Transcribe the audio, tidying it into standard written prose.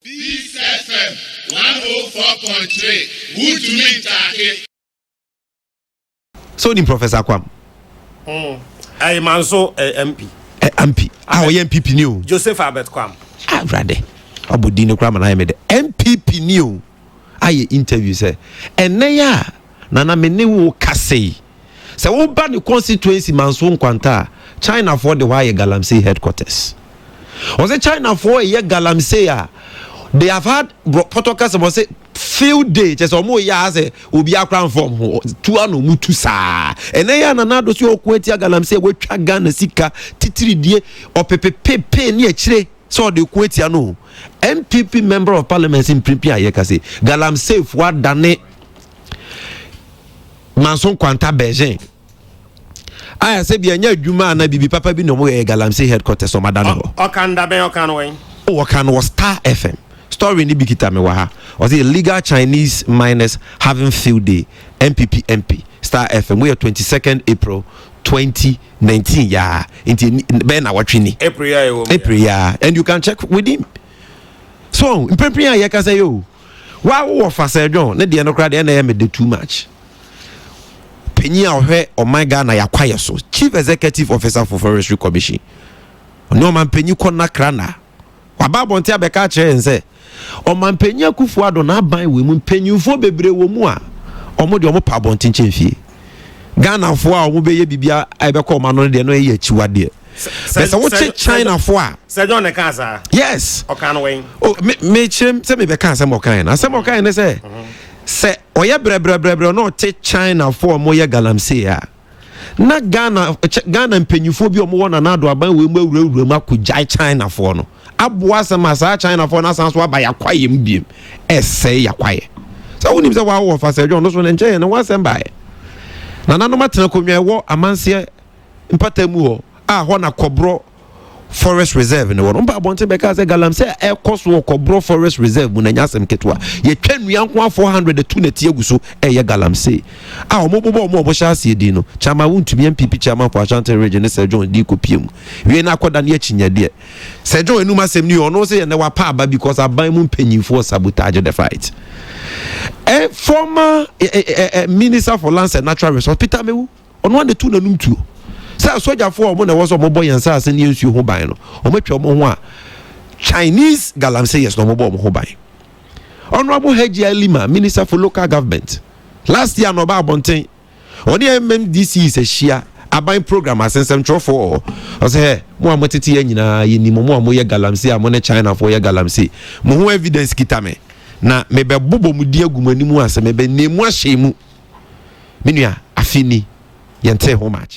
Peace FM 104.3. Who to meet Taki? So, Professor Kwam. I manso MP. MP. Our MPP new. Joseph Albert Kwam. Rather. Abudino Kwam and I made MPP new. I interview say. And naya nana menewo kase. So we ban the constituency Manso Kwanta. China for the why Galamsey headquarters. Was it China for a year Galamsey? They have had protocols about say field day just almost ya say obi akran form to anu mutu sa ene ya na do si okweti Galamsey we twa Ghana sika titiri die opepepe ni akire so de kweti anu MPP member of parliament in Pripia ye kase Galamsey fo dane Manso Kwanta Beijing aya se bia nya adwuma na bibi papa bi no mo Galamsey headquarters o madano ho Okanda ben okan wen okan was Star FM story ni bikita me waha was it illegal Chinese miners having field day MPP MP Star FM we are 22nd April 2019 yeah into ben awatwini April yeah and you can check with him so impempria ye ka say yo wa wo fa say John na de no kra de na me de too much Penya ohwe o my Ghana yakwaye so Chief Executive Officer for Forestry Commission no man penyi kona krana waba bonte abeka kire nse o man penyi akufu ado na ban we mu penyufo bebre wo mu a omo de omo pa bonte nchemfie Ghana fo a omo beye bibia ebeka o ma no de no ye achiwade se wo che China fo a se John ne kansa yes okan wen o me chirem se me beka asem okan na asem okan ne se se oye bre no te China for mo ye Galamsey a na Ghana mpenyufo bi omo wona na do aban we mu awurawura mu akujai China for no aboa sama sa China for na san so aba yakwaye mbiem ese yakwaye so wonim se wa wo fa se John no so nche na wasem bae na nanu matena konwa wo amanse mpatamu ho a ho na kobro forest reserve ne won ba bonte be ka say Galamsey e koso kobro forest reserve mu na nyasem ketwa ye twanua nko 402 na tie guso e ye Galamsey a omo sha ase di no chama wuntumi MPP chama for Ashanti region ne Sir John di kopiem we na akoda ne achinyade Sir John enuma asem ni ono say ne wa pa aba because aban mu mpanyimfo sabotage the fight former minister for lands and natural resources Peter Mewu ono de tu na numtuo sa soja for omo na wo so mobo yansa ase ne nsu ho ban no omo twa omo ho a Chinese Galamsey yes no mobo omo ho ban Honorable Haji Lima minister for local government last year no ba abonten oni MMDC is a share aban program asensem trofo o say mo amotete ya nyina yeni mo ye Galamsey amo ne China for ye Galamsey mo ho evidence kita me na me be bobo mu di agumanimu ase me be nemu ahye mu menua afini yente ho match